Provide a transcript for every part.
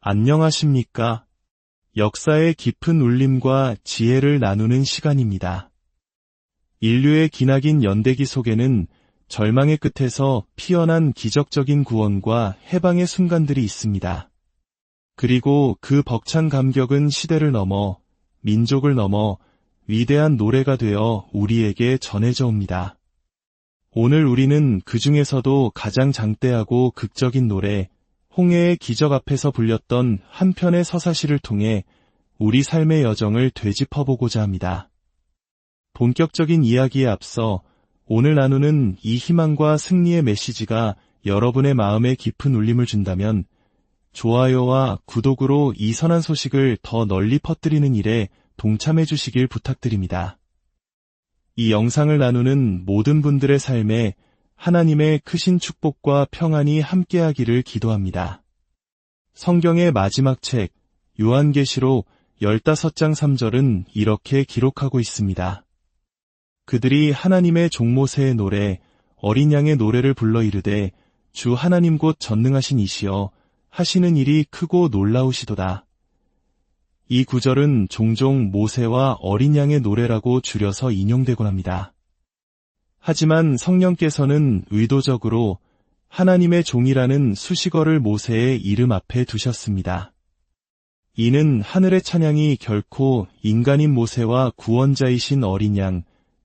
안녕하십니까? 역사의 깊은 울림과 지혜를 나누는 시간입니다. 인류의 기나긴 연대기 속에는 절망의 끝에서 피어난 기적적인 구원과 해방의 순간들이 있습니다. 그리고 그 벅찬 감격은 시대를 넘어, 민족을 넘어 위대한 노래가 되어 우리에게 전해져 옵니다. 오늘 우리는 그 중에서도 가장 장대하고 극적인 노래, 홍해의 기적 앞에서 불렸던 한 편의 서사시를 통해 우리 삶의 여정을 되짚어보고자 합니다. 본격적인 이야기에 앞서 오늘 나누는 이 희망과 승리의 메시지가 여러분의 마음에 깊은 울림을 준다면 좋아요와 구독으로 이 선한 소식을 더 널리 퍼뜨리는 일에 동참해 주시길 부탁드립니다. 이 영상을 나누는 모든 분들의 삶에 하나님의 크신 축복과 평안이 함께하기를 기도합니다. 성경의 마지막 책 요한계시록 15장 3절은 이렇게 기록하고 있습니다. 그들이 하나님의 종 모세의 노래, 어린 양의 노래를 불러 이르되 주 하나님 곧 전능하신 이시여 하시는 일이 크고 놀라우시도다. 이 구절은 종종 모세와 어린 양의 노래라고 줄여서 인용되곤 합니다. 하지만 성령께서는 의도적으로 하나님의 종이라는 수식어를 모세의 이름 앞에 두셨습니다. 이는 하늘의 찬양이 결코 인간인 모세와 구원자이신 어린 양,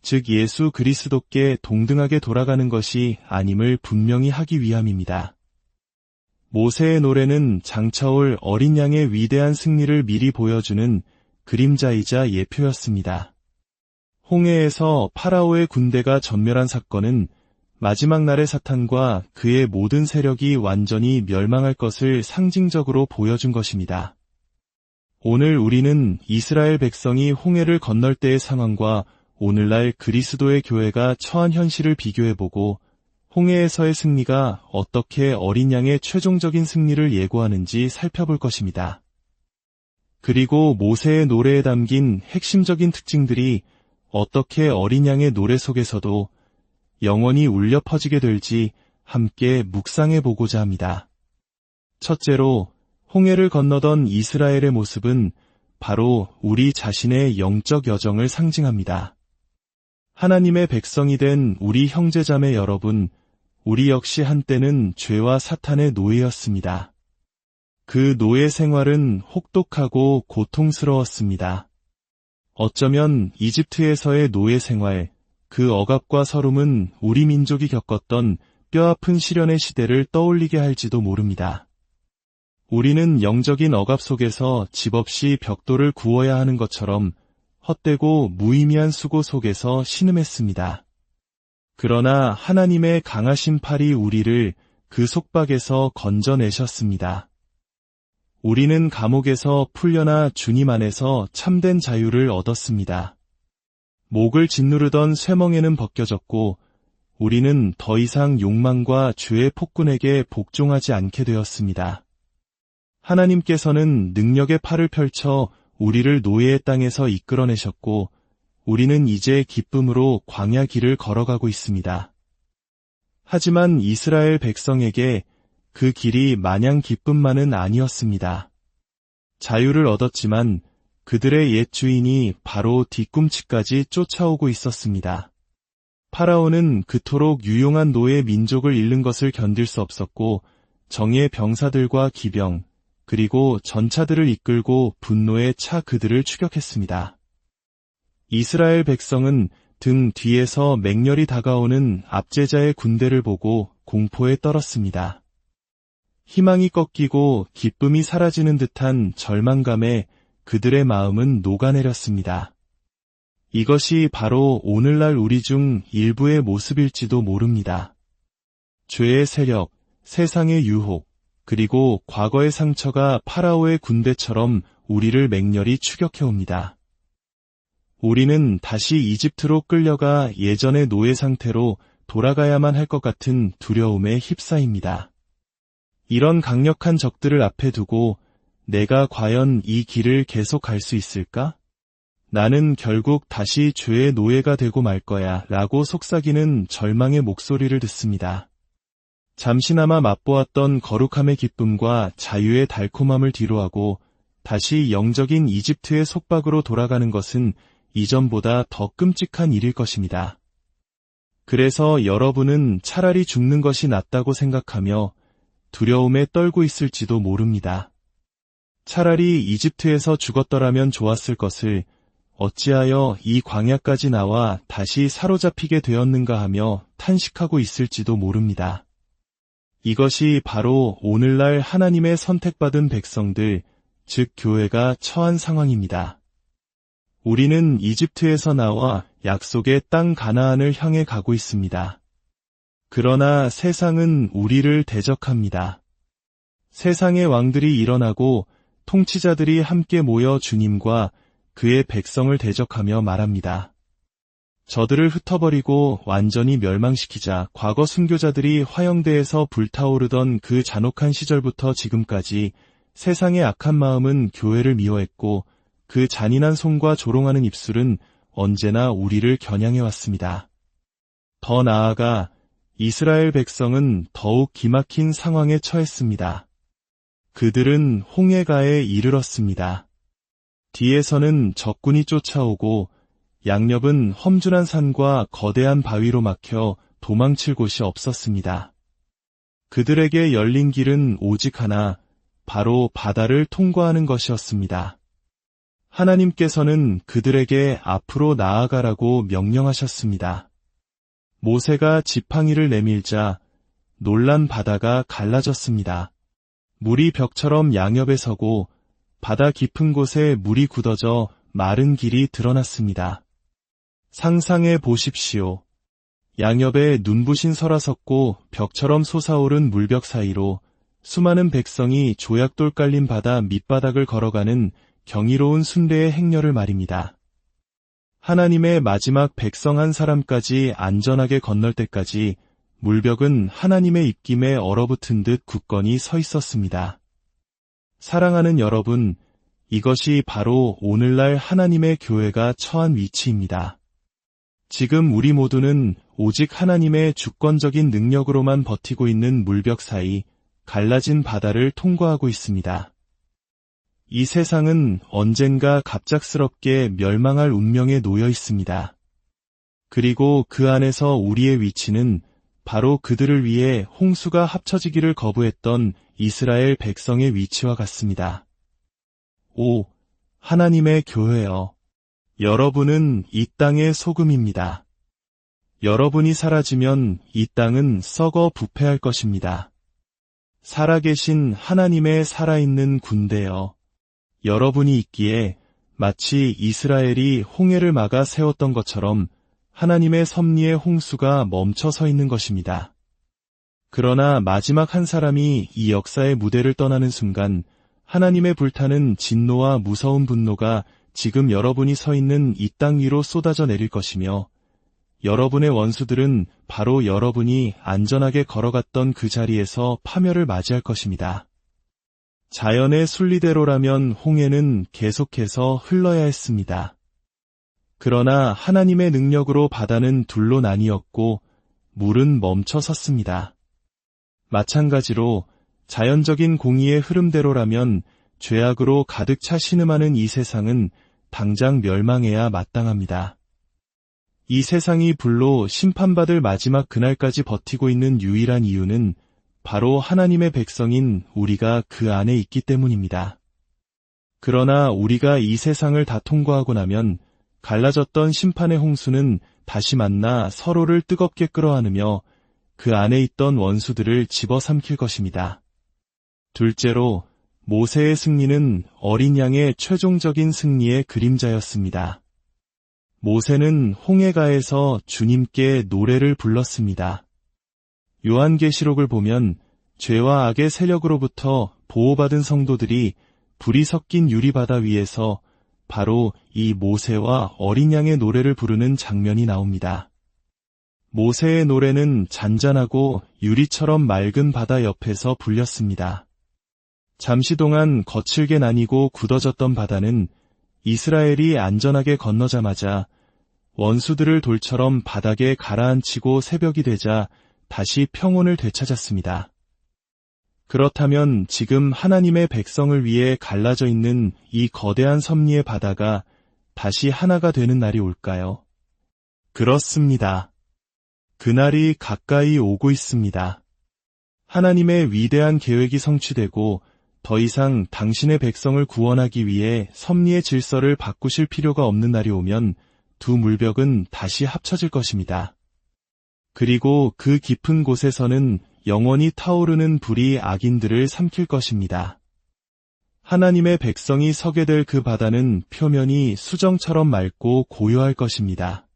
즉 예수 그리스도께 동등하게 돌아가는 것이 아님을 분명히 하기 위함입니다. 모세의 노래는 장차올 어린 양의 위대한 승리를 미리 보여주는 그림자이자 예표였습니다. 홍해에서 파라오의 군대가 전멸한 사건은 마지막 날의 사탄과 그의 모든 세력이 완전히 멸망할 것을 상징적으로 보여준 것입니다. 오늘 우리는 이스라엘 백성이 홍해를 건널 때의 상황과 오늘날 그리스도의 교회가 처한 현실을 비교해보고 홍해에서의 승리가 어떻게 어린 양의 최종적인 승리를 예고하는지 살펴볼 것입니다. 그리고 모세의 노래에 담긴 핵심적인 특징들이 어떻게 어린 양의 노래 속에서도 영원히 울려 퍼지게 될지 함께 묵상해 보고자 합니다. 첫째로, 홍해를 건너던 이스라엘의 모습은 바로 우리 자신의 영적 여정을 상징합니다. 하나님의 백성이 된 우리 형제자매 여러분, 우리 역시 한때는 죄와 사탄의 노예였습니다. 그 노예 생활은 혹독하고 고통스러웠습니다. 어쩌면 이집트에서의 노예 생활, 그 억압과 서름은 우리 민족이 겪었던 뼈아픈 시련의 시대를 떠올리게 할지도 모릅니다. 우리는 영적인 억압 속에서 집 없이 벽돌을 구워야 하는 것처럼 헛되고 무의미한 수고 속에서 신음했습니다. 그러나 하나님의 강하신 팔이 우리를 그 속박에서 건져내셨습니다. 우리는 감옥에서 풀려나 주님 안에서 참된 자유를 얻었습니다. 목을 짓누르던 쇠멍에는 벗겨졌고 우리는 더 이상 욕망과 죄의 폭군에게 복종하지 않게 되었습니다. 하나님께서는 능력의 팔을 펼쳐 우리를 노예의 땅에서 이끌어내셨고 우리는 이제 기쁨으로 광야 길을 걸어가고 있습니다. 하지만 이스라엘 백성에게 그 길이 마냥 기쁨만은 아니었습니다. 자유를 얻었지만 그들의 옛 주인이 바로 뒤꿈치까지 쫓아오고 있었습니다. 파라오는 그토록 유용한 노예 민족을 잃는 것을 견딜 수 없었고 정의의 병사들과 기병, 그리고 전차들을 이끌고 분노에 차 그들을 추격했습니다. 이스라엘 백성은 등 뒤에서 맹렬히 다가오는 압제자의 군대를 보고 공포에 떨었습니다. 희망이 꺾이고 기쁨이 사라지는 듯한 절망감에 그들의 마음은 녹아내렸습니다. 이것이 바로 오늘날 우리 중 일부의 모습일지도 모릅니다. 죄의 세력, 세상의 유혹, 그리고 과거의 상처가 파라오의 군대처럼 우리를 맹렬히 추격해옵니다. 우리는 다시 이집트로 끌려가 예전의 노예 상태로 돌아가야만 할 것 같은 두려움에 휩싸입니다. 이런 강력한 적들을 앞에 두고 내가 과연 이 길을 계속 갈 수 있을까? 나는 결국 다시 죄의 노예가 되고 말 거야 라고 속삭이는 절망의 목소리를 듣습니다. 잠시나마 맛보았던 거룩함의 기쁨과 자유의 달콤함을 뒤로하고 다시 영적인 이집트의 속박으로 돌아가는 것은 이전보다 더 끔찍한 일일 것입니다. 그래서 여러분은 차라리 죽는 것이 낫다고 생각하며 두려움에 떨고 있을지도 모릅니다. 차라리 이집트에서 죽었더라면 좋았을 것을 어찌하여 이 광야까지 나와 다시 사로잡히게 되었는가 하며 탄식하고 있을지도 모릅니다. 이것이 바로 오늘날 하나님의 선택받은 백성들, 즉 교회가 처한 상황입니다. 우리는 이집트에서 나와 약속의 땅 가나안을 향해 가고 있습니다. 그러나 세상은 우리를 대적합니다. 세상의 왕들이 일어나고 통치자들이 함께 모여 주님과 그의 백성을 대적하며 말합니다. 저들을 흩어버리고 완전히 멸망시키자. 과거 순교자들이 화영대에서 불타오르던 그 잔혹한 시절부터 지금까지 세상의 악한 마음은 교회를 미워했고 그 잔인한 손과 조롱하는 입술은 언제나 우리를 겨냥해왔습니다. 더 나아가 이스라엘 백성은 더욱 기막힌 상황에 처했습니다. 그들은 홍해가에 이르렀습니다. 뒤에서는 적군이 쫓아오고 양옆은 험준한 산과 거대한 바위로 막혀 도망칠 곳이 없었습니다. 그들에게 열린 길은 오직 하나, 바로 바다를 통과하는 것이었습니다. 하나님께서는 그들에게 앞으로 나아가라고 명령하셨습니다. 모세가 지팡이를 내밀자 놀란 바다가 갈라졌습니다. 물이 벽처럼 양옆에 서고 바다 깊은 곳에 물이 굳어져 마른 길이 드러났습니다. 상상해 보십시오. 양옆에 눈부신 설화 섰고 벽처럼 솟아오른 물벽 사이로 수많은 백성이 조약돌 깔린 바다 밑바닥을 걸어가는 경이로운 순례의 행렬을 말입니다. 하나님의 마지막 백성 한 사람까지 안전하게 건널 때까지 물벽은 하나님의 입김에 얼어붙은 듯 굳건히 서 있었습니다. 사랑하는 여러분, 이것이 바로 오늘날 하나님의 교회가 처한 위치입니다. 지금 우리 모두는 오직 하나님의 주권적인 능력으로만 버티고 있는 물벽 사이 갈라진 바다를 통과하고 있습니다. 이 세상은 언젠가 갑작스럽게 멸망할 운명에 놓여 있습니다. 그리고 그 안에서 우리의 위치는 바로 그들을 위해 홍수가 합쳐지기를 거부했던 이스라엘 백성의 위치와 같습니다. 오, 하나님의 교회여, 여러분은 이 땅의 소금입니다. 여러분이 사라지면 이 땅은 썩어 부패할 것입니다. 살아계신 하나님의 살아있는 군대여, 여러분이 있기에 마치 이스라엘이 홍해를 막아 세웠던 것처럼 하나님의 섭리의 홍수가 멈춰 서 있는 것입니다. 그러나 마지막 한 사람이 이 역사의 무대를 떠나는 순간 하나님의 불타는 진노와 무서운 분노가 지금 여러분이 서 있는 이 땅 위로 쏟아져 내릴 것이며 여러분의 원수들은 바로 여러분이 안전하게 걸어갔던 그 자리에서 파멸을 맞이할 것입니다. 자연의 순리대로라면 홍해는 계속해서 흘러야 했습니다. 그러나 하나님의 능력으로 바다는 둘로 나뉘었고 물은 멈춰 섰습니다. 마찬가지로 자연적인 공의의 흐름대로라면 죄악으로 가득 차 신음하는 이 세상은 당장 멸망해야 마땅합니다. 이 세상이 불로 심판받을 마지막 그날까지 버티고 있는 유일한 이유는 바로 하나님의 백성인 우리가 그 안에 있기 때문입니다. 그러나 우리가 이 세상을 다 통과하고 나면 갈라졌던 심판의 홍수는 다시 만나 서로를 뜨겁게 끌어안으며 그 안에 있던 원수들을 집어삼킬 것입니다. 둘째로, 모세의 승리는 어린 양의 최종적인 승리의 그림자였습니다. 모세는 홍해가에서 주님께 노래를 불렀습니다. 요한계시록을 보면 죄와 악의 세력으로부터 보호받은 성도들이 불이 섞인 유리바다 위에서 바로 이 모세와 어린 양의 노래를 부르는 장면이 나옵니다. 모세의 노래는 잔잔하고 유리처럼 맑은 바다 옆에서 불렸습니다. 잠시 동안 거칠게 나뉘고 굳어졌던 바다는 이스라엘이 안전하게 건너자마자 원수들을 돌처럼 바닥에 가라앉히고 새벽이 되자 다시 평온을 되찾았습니다. 그렇다면 지금 하나님의 백성을 위해 갈라져 있는 이 거대한 섭리의 바다가 다시 하나가 되는 날이 올까요? 그렇습니다. 그날이 가까이 오고 있습니다. 하나님의 위대한 계획이 성취되고 더 이상 당신의 백성을 구원하기 위해 섭리의 질서를 바꾸실 필요가 없는 날이 오면 두 물벽은 다시 합쳐질 것입니다. 그리고 그 깊은 곳에서는 영원히 타오르는 불이 악인들을 삼킬 것입니다. 하나님의 백성이 서게 될 그 바다는 표면이 수정처럼 맑고 고요할 것입니다.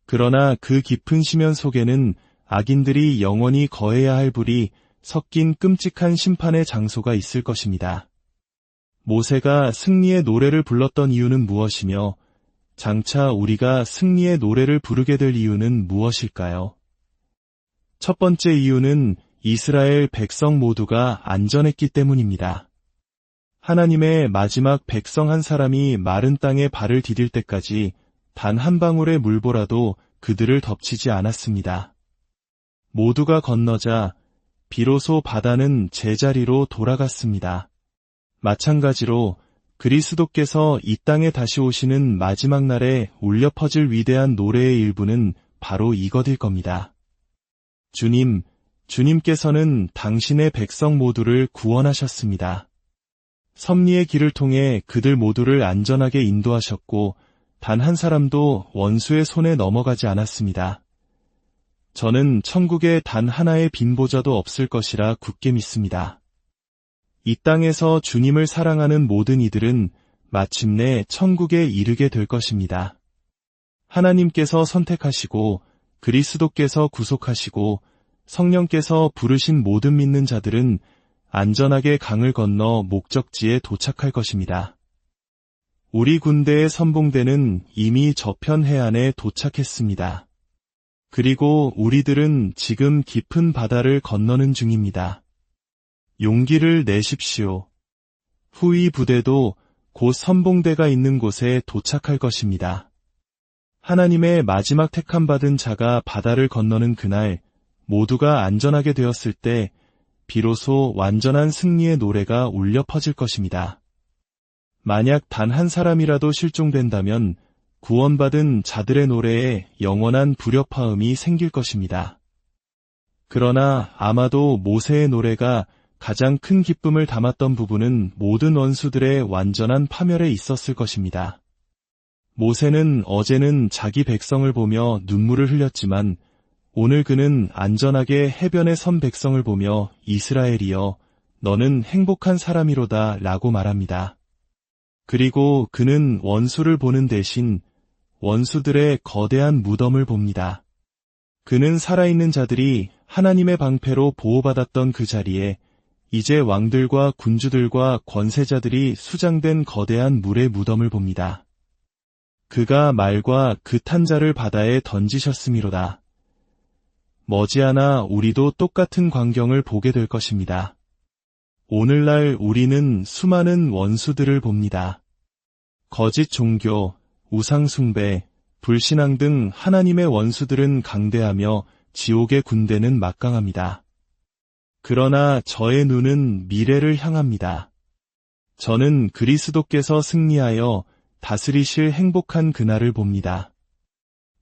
그러나 그 깊은 심연 속에는 악인들이 영원히 거해야 할 불이 섞인 끔찍한 심판의 장소가 있을 것입니다. 모세가 승리의 노래를 불렀던 이유는 무엇이며 장차 우리가 승리의 노래를 부르게 될 이유는 무엇일까요? 첫 번째 이유는 이스라엘 백성 모두가 안전했기 때문입니다. 하나님의 마지막 백성 한 사람이 마른 땅에 발을 디딜 때까지 단 한 방울의 물보라도 그들을 덮치지 않았습니다. 모두가 건너자 비로소 바다는 제자리로 돌아갔습니다. 마찬가지로 그리스도께서 이 땅에 다시 오시는 마지막 날에 울려 퍼질 위대한 노래의 일부는 바로 이것일 겁니다. 주님께서는 당신의 백성 모두를 구원하셨습니다. 섭리의 길을 통해 그들 모두를 안전하게 인도하셨고 단 한 사람도 원수의 손에 넘어가지 않았습니다. 저는 천국에 단 하나의 빈보자도 없을 것이라 굳게 믿습니다. 이 땅에서 주님을 사랑하는 모든 이들은 마침내 천국에 이르게 될 것입니다. 하나님께서 선택하시고 그리스도께서 구속하시고 성령께서 부르신 모든 믿는 자들은 안전하게 강을 건너 목적지에 도착할 것입니다. 우리 군대의 선봉대는 이미 저편 해안에 도착했습니다. 그리고 우리들은 지금 깊은 바다를 건너는 중입니다. 용기를 내십시오. 후위 부대도 곧 선봉대가 있는 곳에 도착할 것입니다. 하나님의 마지막 택함받은 자가 바다를 건너는 그날 모두가 안전하게 되었을 때 비로소 완전한 승리의 노래가 울려 퍼질 것입니다. 만약 단 한 사람이라도 실종된다면 구원받은 자들의 노래에 영원한 불협화음이 생길 것입니다. 그러나 아마도 모세의 노래가 가장 큰 기쁨을 담았던 부분은 모든 원수들의 완전한 파멸에 있었을 것입니다. 모세는 어제는 자기 백성을 보며 눈물을 흘렸지만 오늘 그는 안전하게 해변에 선 백성을 보며 이스라엘이여 너는 행복한 사람이로다 라고 말합니다. 그리고 그는 원수를 보는 대신 원수들의 거대한 무덤을 봅니다. 그는 살아있는 자들이 하나님의 방패로 보호받았던 그 자리에 이제 왕들과 군주들과 권세자들이 수장된 거대한 물의 무덤을 봅니다. 그가 말과 그 탄자를 바다에 던지셨음이로다. 머지않아 우리도 똑같은 광경을 보게 될 것입니다. 오늘날 우리는 수많은 원수들을 봅니다. 거짓 종교, 우상숭배, 불신앙 등 하나님의 원수들은 강대하며 지옥의 군대는 막강합니다. 그러나 저의 눈은 미래를 향합니다. 저는 그리스도께서 승리하여 다스리실 행복한 그날을 봅니다.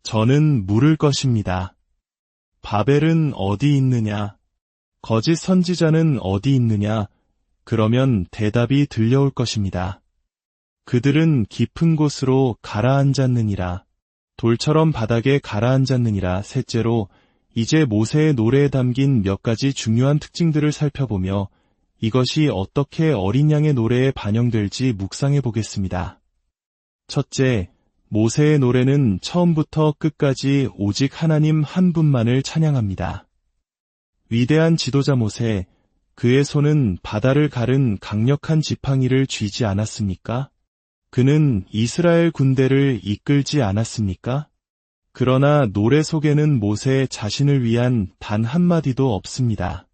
저는 물을 것입니다. 바벨은 어디 있느냐? 거짓 선지자는 어디 있느냐? 그러면 대답이 들려올 것입니다. 그들은 깊은 곳으로 가라앉았느니라. 돌처럼 바닥에 가라앉았느니라. 셋째로 이제 모세의 노래에 담긴 몇 가지 중요한 특징들을 살펴보며 이것이 어떻게 어린 양의 노래에 반영될지 묵상해 보겠습니다. 첫째, 모세의 노래는 처음부터 끝까지 오직 하나님 한 분만을 찬양합니다. 위대한 지도자 모세, 그의 손은 바다를 가른 강력한 지팡이를 쥐지 않았습니까? 그는 이스라엘 군대를 이끌지 않았습니까? 그러나 노래 속에는 모세 자신을 위한 단 한마디도 없습니다.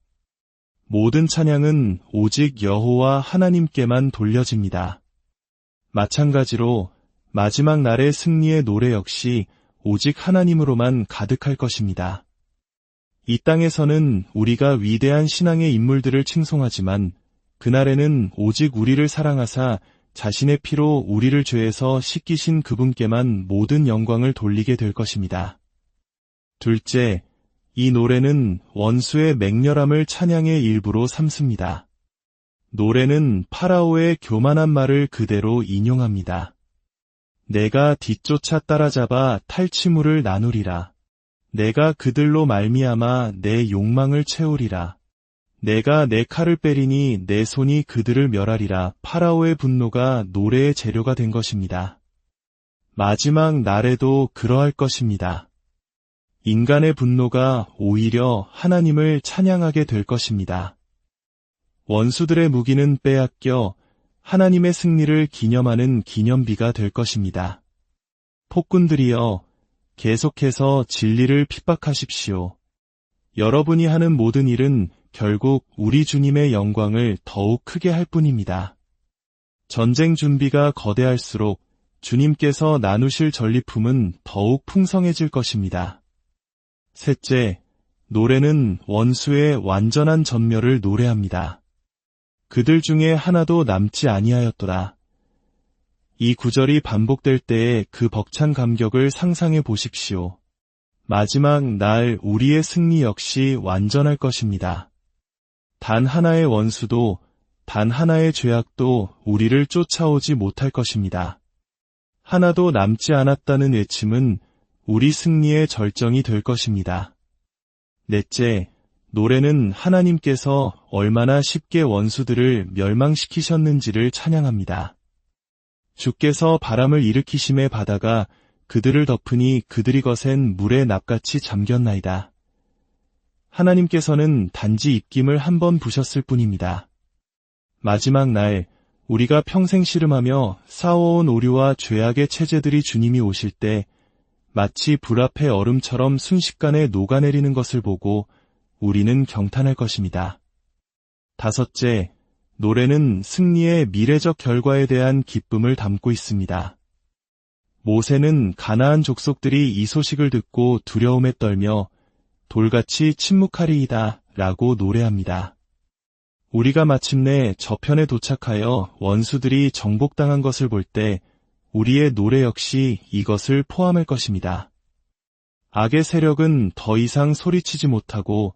모든 찬양은 오직 여호와 하나님께만 돌려집니다. 마찬가지로 마지막 날의 승리의 노래 역시 오직 하나님으로만 가득할 것입니다. 이 땅에서는 우리가 위대한 신앙의 인물들을 칭송하지만 그날에는 오직 우리를 사랑하사 자신의 피로 우리를 죄에서 씻기신 그분께만 모든 영광을 돌리게 될 것입니다. 둘째, 이 노래는 원수의 맹렬함을 찬양의 일부로 삼습니다. 노래는 파라오의 교만한 말을 그대로 인용합니다. 내가 뒤쫓아 따라잡아 탈취물을 나누리라. 내가 그들로 말미암아 내 욕망을 채우리라. 내가 내 칼을 빼리니 내 손이 그들을 멸하리라. 파라오의 분노가 노래의 재료가 된 것입니다. 마지막 날에도 그러할 것입니다. 인간의 분노가 오히려 하나님을 찬양하게 될 것입니다. 원수들의 무기는 빼앗겨 하나님의 승리를 기념하는 기념비가 될 것입니다. 폭군들이여, 계속해서 진리를 핍박하십시오. 여러분이 하는 모든 일은 결국 우리 주님의 영광을 더욱 크게 할 뿐입니다. 전쟁 준비가 거대할수록 주님께서 나누실 전리품은 더욱 풍성해질 것입니다. 셋째, 노래는 원수의 완전한 전멸을 노래합니다. 그들 중에 하나도 남지 아니하였도다. 이 구절이 반복될 때의 그 벅찬 감격을 상상해 보십시오. 마지막 날 우리의 승리 역시 완전할 것입니다. 단 하나의 원수도, 단 하나의 죄악도 우리를 쫓아오지 못할 것입니다. 하나도 남지 않았다는 외침은 우리 승리의 절정이 될 것입니다. 넷째, 노래는 하나님께서 얼마나 쉽게 원수들을 멸망시키셨는지를 찬양합니다. 주께서 바람을 일으키심에 바다가 그들을 덮으니 그들이 거센 물에 납같이 잠겼나이다. 하나님께서는 단지 입김을 한 번 부셨을 뿐입니다. 마지막 날 우리가 평생 씨름하며 쌓아온 오류와 죄악의 체제들이 주님이 오실 때 마치 불 앞에 얼음처럼 순식간에 녹아내리는 것을 보고 우리는 경탄할 것입니다. 다섯째, 노래는 승리의 미래적 결과에 대한 기쁨을 담고 있습니다. 모세는 가나안 족속들이 이 소식을 듣고 두려움에 떨며 돌같이 침묵하리이다 라고 노래합니다. 우리가 마침내 저편에 도착하여 원수들이 정복당한 것을 볼 때 우리의 노래 역시 이것을 포함할 것입니다. 악의 세력은 더 이상 소리치지 못하고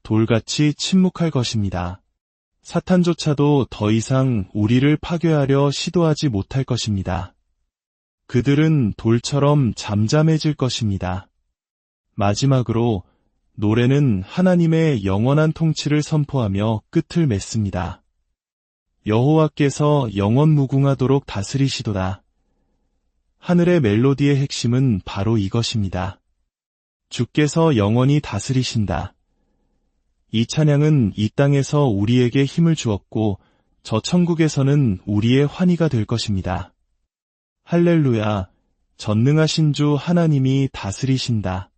돌같이 침묵할 것입니다. 사탄조차도 더 이상 우리를 파괴하려 시도하지 못할 것입니다. 그들은 돌처럼 잠잠해질 것입니다. 마지막으로 노래는 하나님의 영원한 통치를 선포하며 끝을 맺습니다. 여호와께서 영원 무궁하도록 다스리시도다. 하늘의 멜로디의 핵심은 바로 이것입니다. 주께서 영원히 다스리신다. 이 찬양은 이 땅에서 우리에게 힘을 주었고 저 천국에서는 우리의 환희가 될 것입니다. 할렐루야, 전능하신 주 하나님이 다스리신다.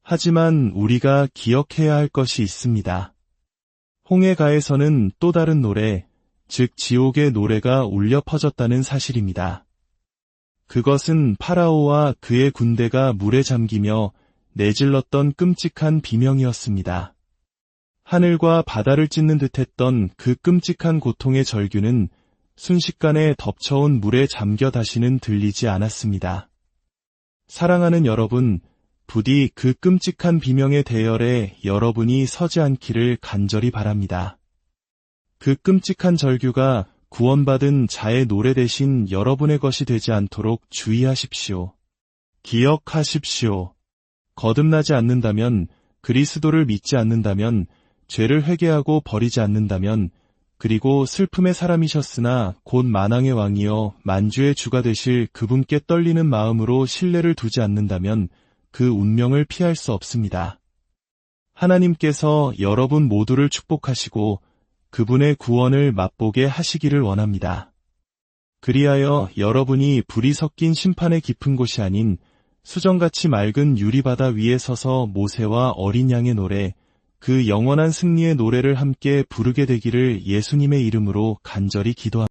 하지만 우리가 기억해야 할 것이 있습니다. 홍해가에서는 또 다른 노래, 즉 지옥의 노래가 울려 퍼졌다는 사실입니다. 그것은 파라오와 그의 군대가 물에 잠기며 내질렀던 끔찍한 비명이었습니다. 하늘과 바다를 찢는 듯했던 그 끔찍한 고통의 절규는 순식간에 덮쳐온 물에 잠겨 다시는 들리지 않았습니다. 사랑하는 여러분, 부디 그 끔찍한 비명의 대열에 여러분이 서지 않기를 간절히 바랍니다. 그 끔찍한 절규가 구원받은 자의 노래 대신 여러분의 것이 되지 않도록 주의하십시오. 기억하십시오. 거듭나지 않는다면, 그리스도를 믿지 않는다면, 죄를 회개하고 버리지 않는다면, 그리고 슬픔의 사람이셨으나 곧 만왕의 왕이여 만주의 주가 되실 그분께 떨리는 마음으로 신뢰를 두지 않는다면 그 운명을 피할 수 없습니다. 하나님께서 여러분 모두를 축복하시고 그분의 구원을 맛보게 하시기를 원합니다. 그리하여 여러분이 불이 섞인 심판의 깊은 곳이 아닌 수정같이 맑은 유리바다 위에 서서 모세와 어린 양의 노래, 그 영원한 승리의 노래를 함께 부르게 되기를 예수님의 이름으로 간절히 기도합니다.